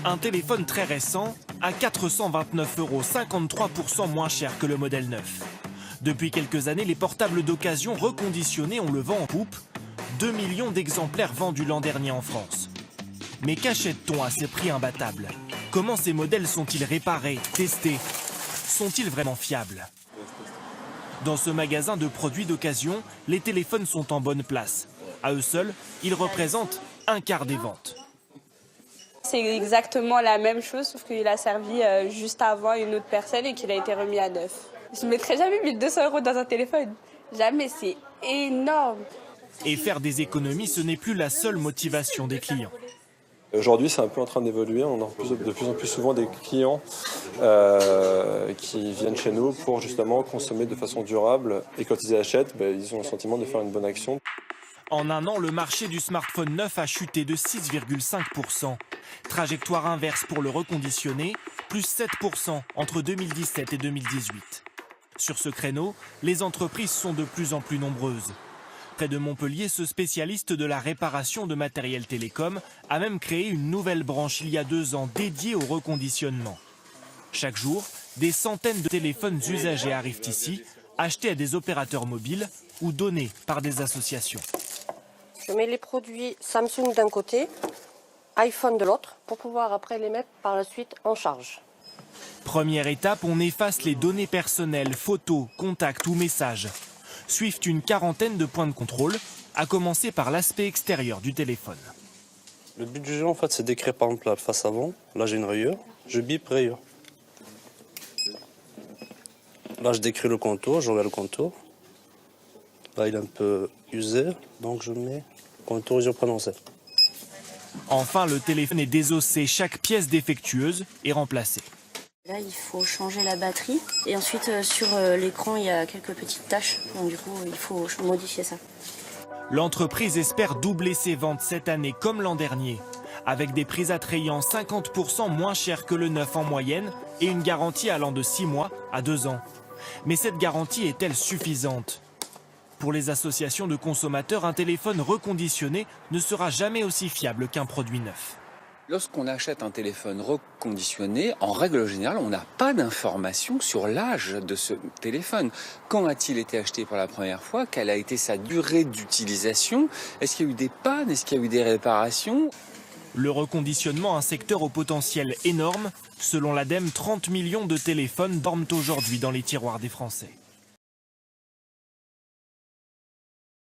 Un téléphone très récent à 429 €, 53% moins cher que le modèle neuf. Depuis quelques années, les portables d'occasion reconditionnés ont le vent en poupe. 2 millions d'exemplaires vendus l'an dernier en France. Mais qu'achète-t-on à ces prix imbattables? Comment ces modèles sont-ils réparés, testés? Sont-ils vraiment fiables? Dans ce magasin de produits d'occasion, les téléphones sont en bonne place. À eux seuls, ils représentent un quart des ventes. C'est exactement la même chose, sauf qu'il a servi juste avant une autre personne et qu'il a été remis à neuf. Je ne mettrai jamais 1 200 € dans un téléphone. Jamais, c'est énorme. Et faire des économies, ce n'est plus la seule motivation des clients. Aujourd'hui, c'est un peu en train d'évoluer. On a de plus en plus souvent des clients qui viennent chez nous pour justement consommer de façon durable. Et quand ils achètent, ils ont le sentiment de faire une bonne action. En un an, le marché du smartphone neuf a chuté de 6,5%. Trajectoire inverse pour le reconditionné, plus 7% entre 2017 et 2018. Sur ce créneau, les entreprises sont de plus en plus nombreuses. Près de Montpellier, ce spécialiste de la réparation de matériel télécom a même créé une nouvelle branche il y a 2 ans dédiée au reconditionnement. Chaque jour, des centaines de téléphones usagés arrivent ici, achetés à des opérateurs mobiles ou donnés par des associations. Je mets les produits Samsung d'un côté, iPhone de l'autre, pour pouvoir après les mettre par la suite en charge. Première étape, on efface les données personnelles, photos, contacts ou messages. Suivent une quarantaine de points de contrôle, à commencer par l'aspect extérieur du téléphone. Le but du jeu, en fait, c'est d'écrire par exemple la face avant. Là, j'ai une rayure. Je bip rayure. Là, je décris le contour, je regarde le contour. Là, il est un peu usé, donc je mets contour usure prononcé. Enfin, le téléphone est désossé, chaque pièce défectueuse est remplacée. Là, il faut changer la batterie et ensuite sur l'écran, il y a quelques petites taches. Donc du coup, il faut modifier ça. L'entreprise espère doubler ses ventes cette année comme l'an dernier, avec des prix attrayants 50% moins chers que le neuf en moyenne et une garantie allant de 6 mois à 2 ans. Mais cette garantie est-elle suffisante? Pour les associations de consommateurs, un téléphone reconditionné ne sera jamais aussi fiable qu'un produit neuf. Lorsqu'on achète un téléphone reconditionné, en règle générale, on n'a pas d'informations sur l'âge de ce téléphone. Quand a-t-il été acheté pour la première fois? Quelle a été sa durée d'utilisation? Est-ce qu'il y a eu des pannes? Est-ce qu'il y a eu des réparations? Le reconditionnement, un secteur au potentiel énorme. Selon l'ADEME, 30 millions de téléphones dorment aujourd'hui dans les tiroirs des Français.